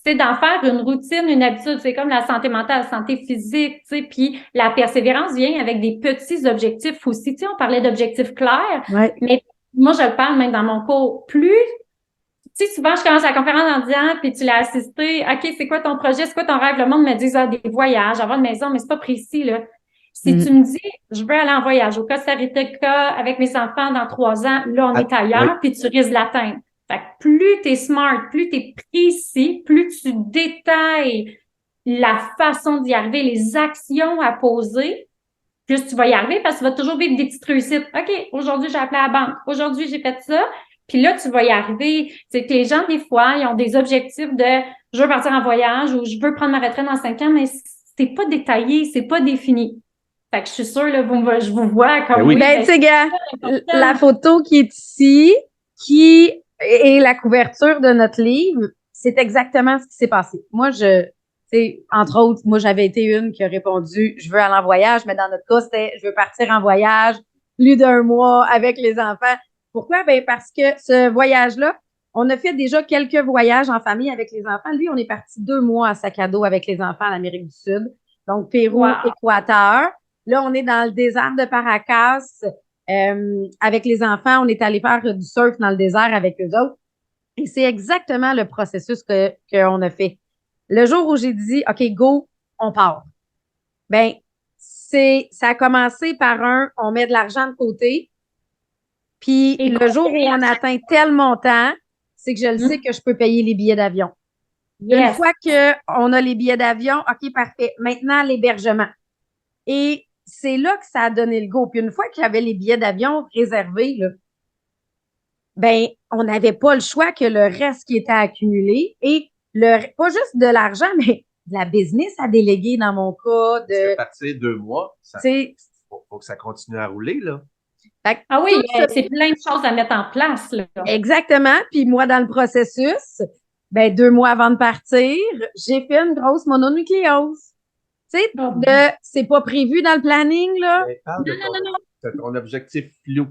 C'est d'en faire une routine, une habitude. C'est comme la santé mentale, la santé physique, tu sais. Puis la persévérance vient avec des petits objectifs aussi. Tu sais, on parlait d'objectifs clairs, Ouais. mais moi, je le parle même dans mon cours. Plus, tu sais, souvent, je commence la conférence en disant, puis tu l'as assisté, OK, c'est quoi ton projet? C'est quoi ton rêve? Le monde me dit, ah, des voyages, avoir une maison, mais c'est pas précis, là. Si tu me dis, je veux aller en voyage au Costa Rica avec mes enfants dans 3 ans, là, on est Oui. ailleurs, puis tu risques de l'atteindre. Fait que plus tu es smart, plus tu es précis, plus tu détailles la façon d'y arriver, les actions à poser, plus tu vas y arriver parce que tu vas toujours vivre des petites réussites. OK, aujourd'hui, j'ai appelé à la banque. Aujourd'hui, j'ai fait ça. Puis là, tu vas y arriver. C'est que les gens, des fois, ils ont des objectifs de je veux partir en voyage ou je veux prendre ma retraite dans 5 ans, mais c'est pas détaillé, c'est pas défini. Fait que je suis sûre, là, je vous vois comme Ben oui. Ben, tu sais, gars, important. la photo qui est ici, qui est la couverture de notre livre, c'est exactement ce qui s'est passé. Moi, tu sais, entre autres, moi, j'avais été une qui a répondu, je veux aller en voyage, mais dans notre cas, c'était, je veux partir en voyage plus d'1 mois avec les enfants. Pourquoi? Ben, parce que ce voyage-là, on a fait déjà quelques voyages en famille avec les enfants. Lui, on est parti 2 mois à sac à dos avec les enfants en Amérique du Sud. Donc, Pérou, Wow. Équateur. Là, on est dans le désert de Paracas. Avec les enfants, on est allé faire du surf dans le désert avec eux autres. Et c'est exactement le processus qu'on a fait. Le jour où j'ai dit, OK, go, on part. Ben, ça a commencé par on met de l'argent de côté. Puis Et le jour où on atteint tel montant, c'est que je le sais que je peux payer les billets d'avion. Une yes. fois qu'on a les billets d'avion, OK, parfait. Maintenant, l'hébergement. Et c'est là que ça a donné le go. Puis une fois qu'il y avait les billets d'avion réservés, là, ben, on n'avait pas le choix que le reste qui était accumulé et pas juste de l'argent, mais de la business à déléguer dans mon cas. C'est parti 2 mois, C'est faut que ça continue à rouler, là. Ah oui, c'est plein de choses à mettre en place, là. Exactement. Puis moi, dans le processus, Ben, 2 mois avant de partir, j'ai fait une grosse mononucléose. Tu sais, Oh. c'est pas prévu dans le planning, là. Mais parle de ton objectif flou.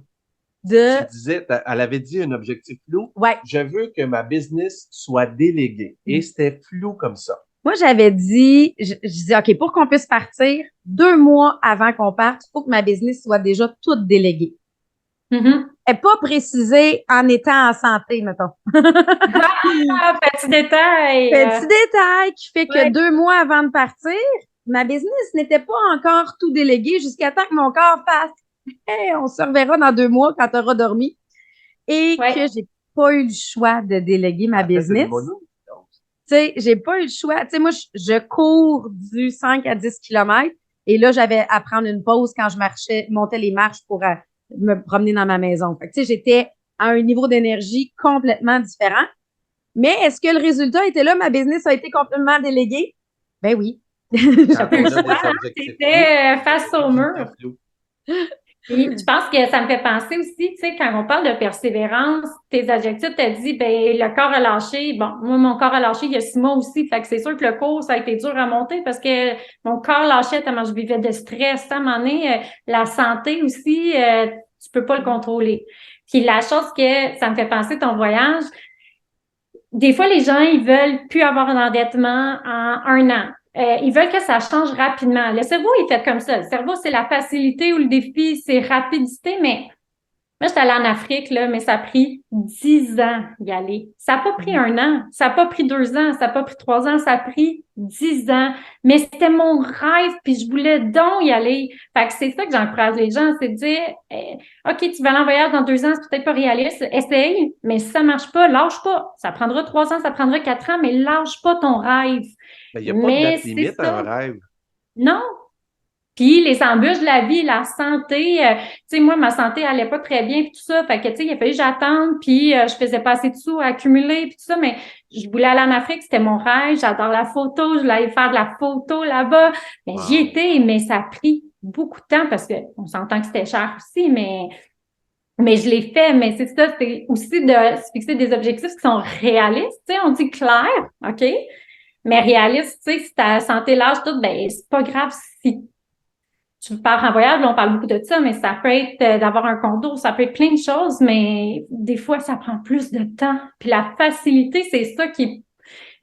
Tu disais, elle avait dit un objectif flou. Ouais. Je veux que ma business soit déléguée. Et c'était flou comme ça. Moi, j'avais dit, je disais, OK, pour qu'on puisse partir, 2 mois avant qu'on parte, il faut que ma business soit déjà toute déléguée. Mm-hmm. Elle n'est pas précisée en étant en santé, mettons. Petit détail. Petit détail qui fait que 2 mois avant de partir, ma business n'était pas encore tout délégué jusqu'à temps que mon corps fasse hey, on se reverra dans 2 mois quand tu auras dormi. Et que j'ai pas eu le choix de déléguer ma business. Tu sais, j'ai pas eu le choix. Tu sais, moi, je cours du 5 à 10 km et là, j'avais à prendre une pause quand je montais les marches pour me promener dans ma maison. Fait que, tu sais, j'étais à un niveau d'énergie complètement différent. Mais est-ce que le résultat était là? Ma business a été complètement déléguée? Ben oui. C'était face au mur. Puis, je pense que ça me fait penser aussi, tu sais, quand on parle de persévérance, tes adjectifs, t'as dit, ben, le corps a lâché. Bon, moi, mon corps a lâché il y a 6 mois aussi. Fait que c'est sûr que le cours, ça a été dur à monter parce que mon corps lâchait tellement je vivais de stress. À un moment donné, la santé aussi, tu peux pas le contrôler. Puis la chose que ça me fait penser, ton voyage, des fois, les gens, ils veulent plus avoir un endettement en 1 an. Ils veulent que ça change rapidement. Le cerveau est fait comme ça. Le cerveau, c'est la facilité ou le défi, c'est rapidité, mais moi, j'étais allée en Afrique, là, mais ça a pris 10 ans d'y aller. Ça n'a pas pris 1 an, ça n'a pas pris 2 ans, ça n'a pas pris 3 ans, ça a pris 10 ans. Mais c'était mon rêve, puis je voulais donc y aller. Fait que c'est ça que j'encourage les gens, c'est de dire, OK, tu vas aller en voyage dans 2 ans, c'est peut-être pas réaliste, essaye, mais si ça marche pas, lâche pas. Ça prendra 3 ans, ça prendra 4 ans, mais lâche pas ton rêve. Mais il n'y a pas de date limite à un rêve. Non. Puis les embûches de la vie, la santé, tu sais, moi, ma santé allait pas très bien, puis tout ça. Fait que, tu sais, il a fallu que j'attende, puis je faisais pas assez de sous à accumuler, puis tout ça. Mais je voulais aller en Afrique, c'était mon rêve. J'adore la photo, je voulais aller faire de la photo là-bas. Mais j'y étais, mais ça a pris beaucoup de temps parce que on s'entend que c'était cher aussi, mais je l'ai fait. Mais c'est ça, c'est aussi de se fixer des objectifs qui sont réalistes. Tu sais, on dit clair, OK? Mais réaliste, tu sais, si ta santé lâche tout, ben c'est pas grave si tu pars en voyage, là, on parle beaucoup de ça, mais ça peut être d'avoir un condo, ça peut être plein de choses, mais des fois, ça prend plus de temps. Puis la facilité, c'est ça qui est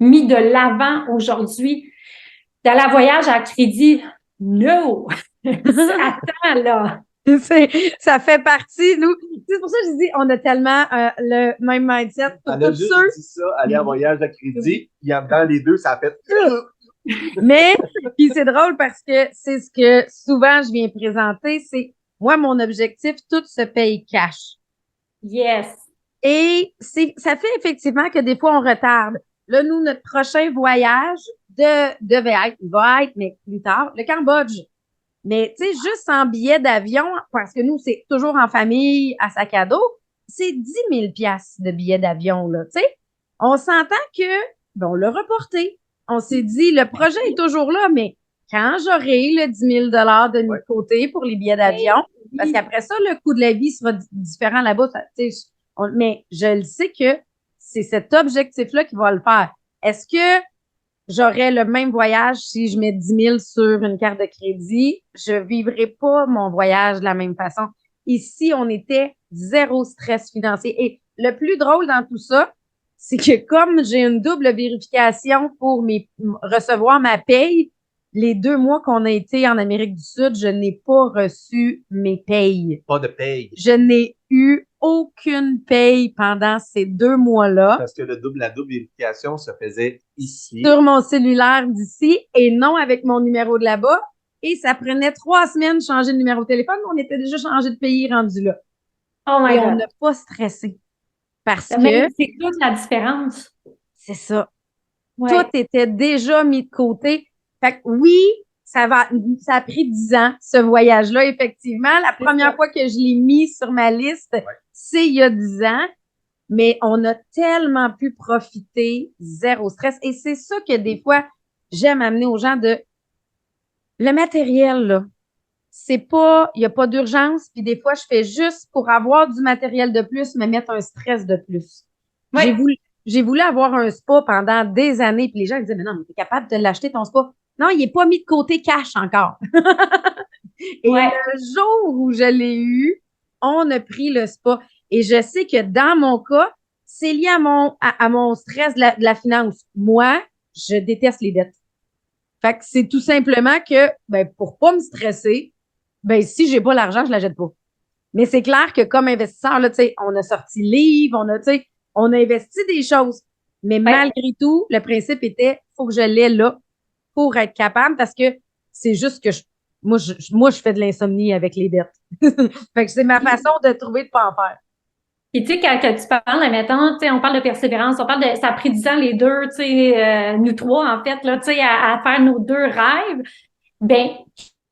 mis de l'avant aujourd'hui. D'aller en voyage à crédit, no! Attends, là! Ça fait partie, nous. C'est pour ça que je dis, on a tellement le même mindset. Pour elle a juste dit ça, aller en voyage à crédit, puis dans les deux, ça a fait... Mais, puis c'est drôle parce que c'est ce que souvent je viens présenter, c'est moi, mon objectif, tout se paye cash. Yes. Et ça fait effectivement que des fois, on retarde. Là, nous, notre prochain voyage va être, mais plus tard, le Cambodge. Mais, tu sais, juste en billet d'avion, parce que nous, c'est toujours en famille, à sac à dos, c'est 10 000 piastres de billets d'avion, là, tu sais. On s'entend que, ben, on l'a reporté. On s'est dit, le projet est toujours là, mais quand j'aurai le 10 000 de notre côté pour les billets d'avion, parce qu'après ça, le coût de la vie sera différent là-bas. Mais je le sais que c'est cet objectif-là qui va le faire. Est-ce que j'aurais le même voyage si je mets 10 000 sur une carte de crédit? Je vivrai pas mon voyage de la même façon. Ici, on était zéro stress financier. Et le plus drôle dans tout ça, c'est que comme j'ai une double vérification pour recevoir ma paye, les 2 mois qu'on a été en Amérique du Sud, je n'ai pas reçu mes payes. Pas de paye. Je n'ai eu aucune paye pendant ces 2 mois-là. Parce que la double vérification se faisait ici. Sur mon cellulaire d'ici et non avec mon numéro de là-bas. Et ça prenait 3 semaines de changer de numéro de téléphone. On était déjà changé de pays rendu là. Oh my God. On n'a pas stressé. Parce que c'est toute la différence. C'est ça. Ouais. Tout était déjà mis de côté. Fait que oui, ça a pris 10 ans, ce voyage-là, effectivement. La première fois que je l'ai mis sur ma liste, c'est il y a 10 ans. Mais on a tellement pu profiter, zéro stress. Et c'est ça que des fois, j'aime amener aux gens le matériel, là. Il n'y a pas d'urgence. Puis des fois, je fais juste pour avoir du matériel de plus, me mettre un stress de plus. Ouais. j'ai voulu avoir un spa pendant des années, puis les gens me disaient, mais non, mais t'es capable de l'acheter ton spa. Non, il n'est pas mis de côté cash encore. Et le jour où je l'ai eu, on a pris le spa. Et je sais que dans mon cas, c'est lié à mon stress de la finance. Moi, je déteste les dettes. Fait que c'est tout simplement que, ben, pour pas me stresser, ben, si j'ai pas l'argent, je la jette pas. Mais c'est clair que comme investisseur, là, tu sais, on a sorti livre, on a investi des choses. Mais malgré tout, le principe était, faut que je l'aie là pour être capable parce que c'est juste que moi, je fais de l'insomnie avec les dettes. Fait que c'est ma façon de trouver de pas en faire. Et tu sais, quand tu parles, admettons, tu sais, on parle de persévérance, on parle de, ça a pris 10 ans les deux, tu sais, nous trois, en fait, là, tu sais, à faire nos deux rêves. Ben,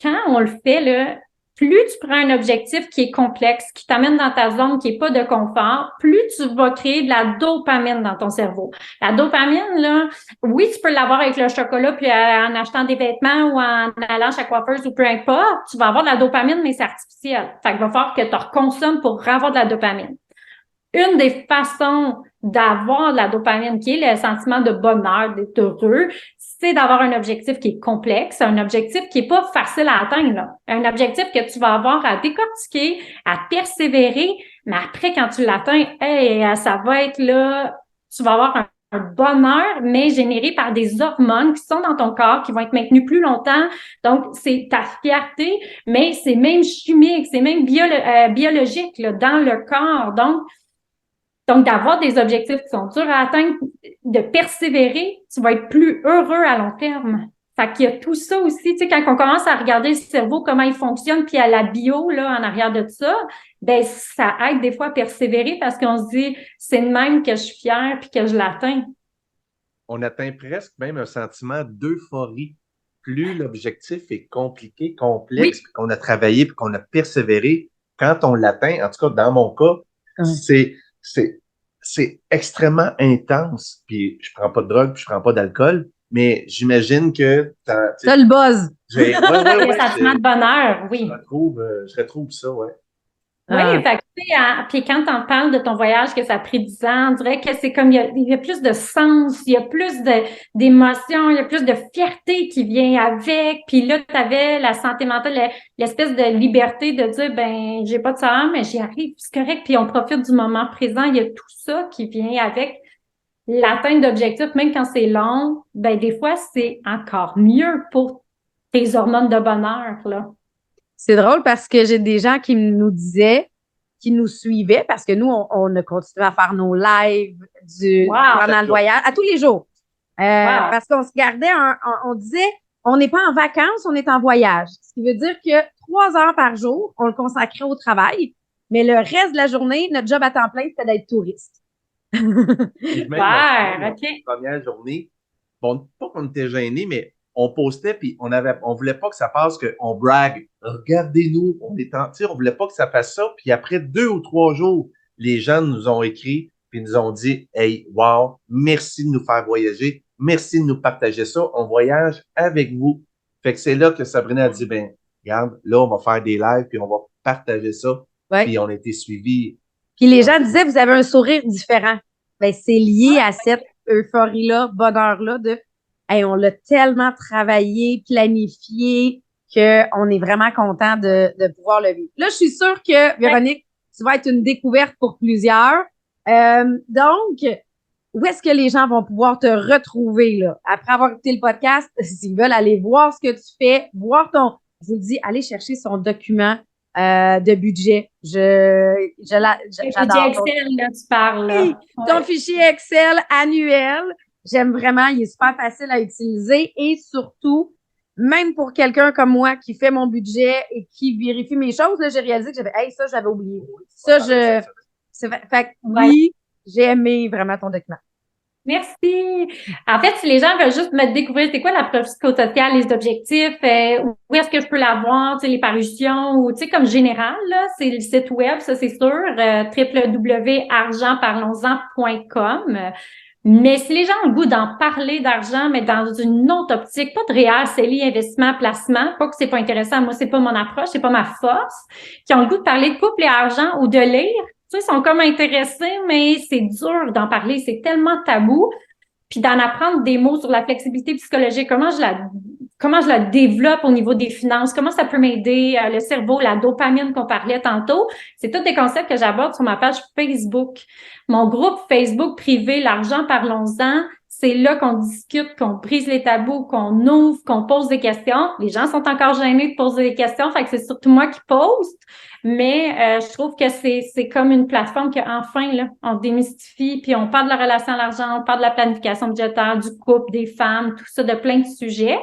quand on le fait, là, plus tu prends un objectif qui est complexe, qui t'amène dans ta zone qui est pas de confort, plus tu vas créer de la dopamine dans ton cerveau. La dopamine, là, oui, tu peux l'avoir avec le chocolat puis en achetant des vêtements ou en allant chez la coiffeuse ou peu importe, tu vas avoir de la dopamine, mais c'est artificiel. Fait qu'il va falloir que tu reconsommes pour avoir de la dopamine. Une des façons d'avoir de la dopamine, qui est le sentiment de bonheur, d'être heureux, c'est d'avoir un objectif qui est complexe, un objectif qui est pas facile à atteindre, là. Un objectif que tu vas avoir à décortiquer, à persévérer, mais après, quand tu l'atteins, hey, ça va être là, tu vas avoir un bonheur, mais généré par des hormones qui sont dans ton corps, qui vont être maintenues plus longtemps. Donc, c'est ta fierté, mais c'est même chimique, c'est même biologique là, dans le corps. Donc, d'avoir des objectifs qui sont durs à atteindre, de persévérer, tu vas être plus heureux à long terme. Fait qu'il y a tout ça aussi, tu sais, quand on commence à regarder le cerveau, comment il fonctionne, puis à la bio, là, en arrière de ça, ben, ça aide des fois à persévérer parce qu'on se dit, c'est de même que je suis fière puis que je l'atteins. On atteint presque même un sentiment d'euphorie. Plus l'objectif est compliqué, complexe, puis qu'on a travaillé, puis qu'on a persévéré, quand on l'atteint, en tout cas, dans mon cas, c'est extrêmement intense. Puis je prends pas de drogue, puis je prends pas d'alcool, mais j'imagine que t'as le buzz. Le sentiment de bonheur, oui. Je retrouve ça, ouais. Oui, fait que, tu sais, puis quand t'en parles de ton voyage, que ça a pris 10 ans, on dirait que c'est comme, il y a plus de sens, il y a plus d'émotions, il y a plus de fierté qui vient avec, puis là, t'avais la santé mentale, l'espèce de liberté de dire, ben, j'ai pas de salaire, mais j'y arrive, c'est correct, puis on profite du moment présent, il y a tout ça qui vient avec l'atteinte d'objectifs, même quand c'est long, ben, des fois, c'est encore mieux pour tes hormones de bonheur, là. C'est drôle parce que j'ai des gens qui nous disaient, qui nous suivaient, parce que nous, on a continué à faire nos lives pendant le voyage, à tous les jours. Parce qu'on se gardait, on disait, on n'est pas en vacances, on est en voyage. Ce qui veut dire que 3 heures par jour, on le consacrait au travail, mais le reste de la journée, notre job à temps plein, c'était d'être touriste. La première journée, bon, pas qu'on était gênés, mais on postait, puis on voulait pas que ça passe, qu'on brague. Regardez-nous, on voulait pas que ça fasse ça. Puis après 2 ou 3 jours, les gens nous ont écrit, puis nous ont dit, hey, wow, merci de nous faire voyager, merci de nous partager ça, on voyage avec vous. Fait que c'est là que Sabrina a dit, ben, regarde, là, on va faire des lives, puis on va partager ça. Ouais. Puis on a été suivis. Puis les gens disaient, vous avez un sourire différent. Ben, c'est lié à cette euphorie-là, bonheur-là de hey, on l'a tellement travaillé, planifié, qu'on est vraiment content de pouvoir le vivre. Là, je suis sûre que, Véronique, tu vas être une découverte pour plusieurs. Donc, où est-ce que les gens vont pouvoir te retrouver, là? Après avoir écouté le podcast, s'ils veulent aller voir ce que tu fais, voir je vous le dis, allez chercher son document de budget. J'adore. Budget Excel, là, tu parles. Là. Oui, ton fichier Excel annuel. J'aime vraiment, il est super facile à utiliser et surtout, même pour quelqu'un comme moi qui fait mon budget et qui vérifie mes choses, là, j'ai réalisé que ça, j'avais oublié. Oui, j'ai aimé vraiment ton document. Merci. En fait, si les gens veulent juste me découvrir, c'est quoi l'approche psychosociale, les objectifs, où est-ce que je peux l'avoir, tu sais, les parutions, ou tu sais, comme général, là, c'est le site web, ça c'est sûr, www.argentparlonsen.com. Mais si les gens ont le goût d'en parler d'argent, mais dans une autre optique, pas de réel, CELI, investissement, placement, pas que c'est pas intéressant, moi, c'est pas mon approche, c'est pas ma force, qui ont le goût de parler de couple et argent ou de lire, sais, sont comme intéressés, mais c'est dur d'en parler, c'est tellement tabou. Puis d'en apprendre des mots sur la flexibilité psychologique, comment je la développe au niveau des finances, comment ça peut m'aider, le cerveau, la dopamine qu'on parlait tantôt. C'est tous des concepts que j'aborde sur ma page Facebook. Mon groupe Facebook privé, l'argent, parlons-en, c'est là qu'on discute, qu'on brise les tabous, qu'on ouvre, qu'on pose des questions. Les gens sont encore gênés de poser des questions, fait que c'est surtout moi qui pose. Mais je trouve que c'est comme une plateforme que enfin là, on démystifie, puis on parle de la relation à l'argent, on parle de la planification budgétaire, du couple, des femmes, tout ça, de plein de sujets.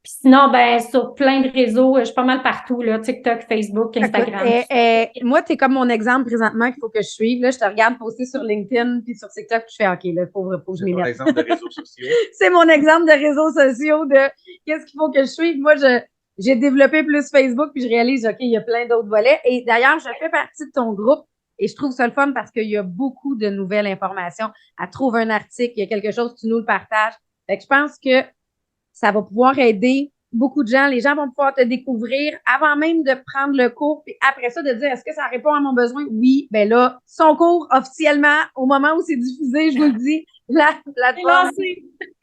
Puis sinon, ben sur plein de réseaux, je suis pas mal partout, là, TikTok, Facebook, Instagram. Moi, t'es comme mon exemple présentement qu'il faut que je suive. Là, je te regarde poster sur LinkedIn puis sur TikTok, puis je fais OK, là, faut que je m'y mette. C'est ton exemple de réseaux sociaux. C'est mon exemple de réseaux sociaux de qu'est-ce qu'il faut que je suive. Moi, j'ai développé plus Facebook, puis je réalise, OK, il y a plein d'autres volets. Et d'ailleurs, je fais partie de ton groupe et je trouve ça le fun parce qu'il y a beaucoup de nouvelles informations. Elle trouve un article, il y a quelque chose, tu nous le partages. Fait que je pense que ça va pouvoir aider beaucoup de gens. Les gens vont pouvoir te découvrir avant même de prendre le cours, puis après ça, de dire, est-ce que ça répond à mon besoin? Oui, ben là, son cours, officiellement, au moment où c'est diffusé, je vous le dis, la plateforme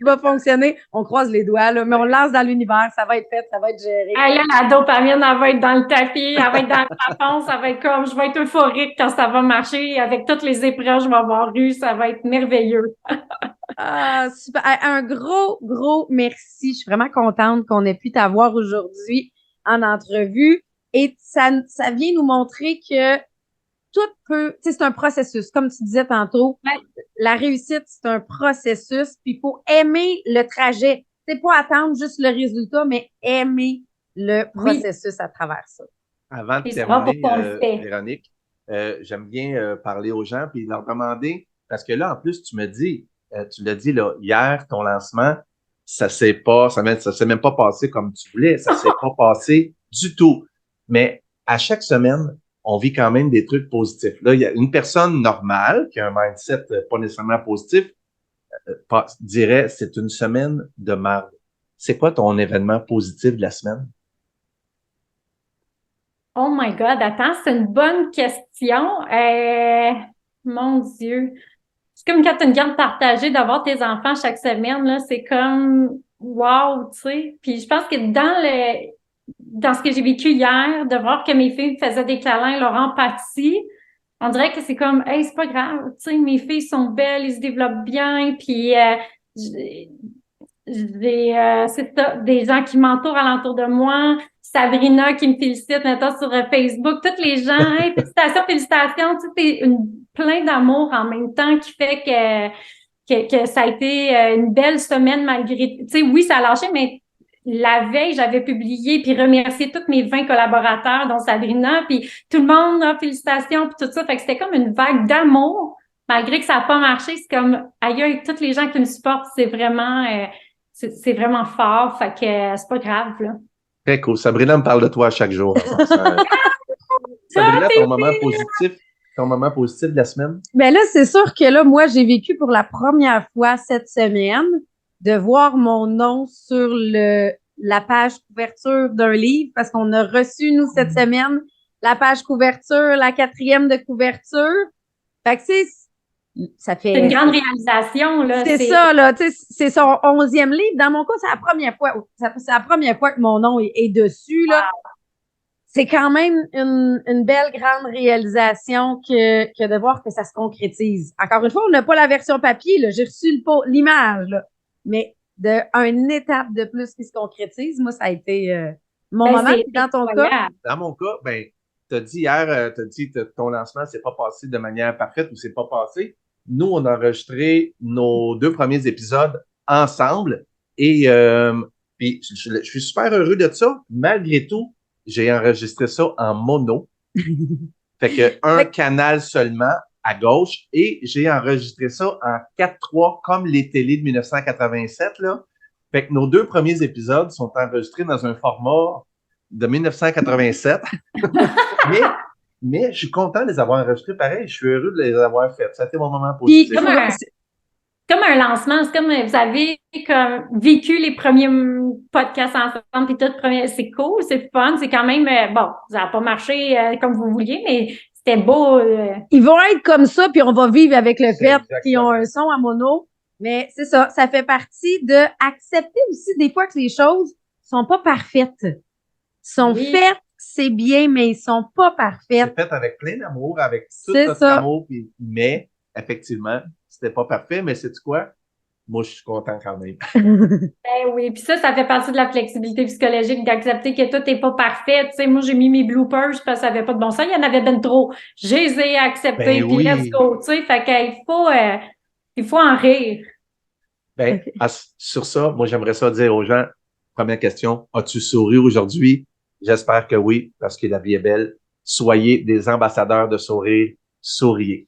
va fonctionner. On croise les doigts, là, mais on le lance dans l'univers, ça va être fait, ça va être géré. Ah, là, la dopamine, elle va être dans le tapis, elle va être dans le plafond, ça va être comme, je vais être euphorique quand ça va marcher. Avec toutes les épreuves que je vais avoir eues, ça va être merveilleux. Ah, super. Un gros merci. Je suis vraiment contente qu'on ait pu t'avoir aujourd'hui en entrevue. Et ça vient nous montrer que tout peut, tu sais, c'est un processus. Comme tu disais tantôt, la réussite, c'est un processus. Puis il faut aimer le trajet. C'est pas attendre juste le résultat, mais aimer le processus à travers ça. Avant de terminer, Véronique, j'aime bien parler aux gens puis leur demander, parce que là, en plus, tu l'as dit là, hier, ton lancement, ça s'est même pas passé comme tu voulais, ça s'est pas passé du tout. Mais à chaque semaine, on vit quand même des trucs positifs. Là, il y a une personne normale qui a un mindset pas nécessairement positif, dirait c'est une semaine de merde. C'est quoi ton événement positif de la semaine? Oh my God, attends, c'est une bonne question. Mon Dieu. C'est comme quand tu as une garde partagée d'avoir tes enfants chaque semaine, là, c'est comme wow, tu sais. Puis je pense que dans ce que j'ai vécu hier, de voir que mes filles faisaient des câlins, leur empathie, on dirait que c'est comme hey, c'est pas grave, tu sais, mes filles sont belles, ils se développent bien, puis j'ai c'est ça, des gens qui m'entourent alentour de moi, Sabrina qui me félicite maintenant sur Facebook, tous les gens, hey, félicitations, tu sais, plein d'amour en même temps qui fait que ça a été une belle semaine malgré, tu sais, oui, ça a lâché, mais la veille, j'avais publié puis remercié tous mes 20 collaborateurs, dont Sabrina, puis tout le monde, félicitations, puis tout ça, fait que c'était comme une vague d'amour, malgré que ça n'a pas marché, c'est comme, aïe, tous les gens qui me supportent, c'est vraiment fort, fait que c'est pas grave, là. Très cool. Sabrina me parle de toi chaque jour. Sabrina, ton moment positif de la semaine? Ben là, c'est sûr que là, moi, j'ai vécu pour la première fois cette semaine de voir mon nom sur la page couverture d'un livre parce qu'on a reçu, nous, cette semaine, la page couverture, la 4e de couverture. Fait que, ça fait. C'est une grande réalisation, là. C'est ça, là. Tu sais, c'est son 11e livre. Dans mon cas, c'est la première fois. C'est la première fois que mon nom est dessus, là. Wow. C'est quand même une belle grande réalisation que de voir que ça se concrétise. Encore une fois, on n'a pas la version papier, là. J'ai reçu l'image, là. Mais une étape de plus qui se concrétise, moi, ça a été mon moment. Dans ton cas? Dans mon cas, ben, t'as dit hier, ton lancement s'est pas passé de manière parfaite ou c'est pas passé. Nous, on a enregistré nos 2 premiers épisodes ensemble et puis je suis super heureux de ça. Malgré tout, j'ai enregistré ça en mono. Fait que un canal seulement à gauche et j'ai enregistré ça en 4:3 comme les télés de 1987, là. Fait que nos 2 premiers épisodes sont enregistrés dans un format de 1987. mais je suis content de les avoir enregistrés pareil. Je suis heureux de les avoir faits. Ça a été mon moment positif. Comme un lancement, c'est comme vous avez vécu les premiers podcasts ensemble, puis tout, c'est cool, c'est fun, c'est quand même, bon, ça n'a pas marché comme vous vouliez, mais c'était beau. Ils vont être comme ça, puis on va vivre avec le C'est fait exactement. qu'ils ont un son à mono. Mais c'est ça, ça fait partie de accepter aussi des fois que les choses sont pas parfaites. Sont Oui. faites, c'est bien, mais ils sont pas parfaites. C'est fait avec plein d'amour, avec tout C'est notre ça. amour, mais effectivement, c'était pas parfait, mais sais-tu quoi? Moi, je suis content quand même. Ben oui, puis ça fait partie de la flexibilité psychologique, d'accepter que tout n'est pas parfait. Tu sais, moi, j'ai mis mes bloopers parce que ça n'avait pas de bon sens. Il y en avait ben trop. Je les ai acceptés, Ben puis let's oui. go. Tu sais, fait qu'il faut en rire. Ben, sur ça, moi, j'aimerais ça dire aux gens, première question, as-tu souri aujourd'hui? J'espère que oui, parce que la vie est belle. Soyez des ambassadeurs de sourire. Souriez.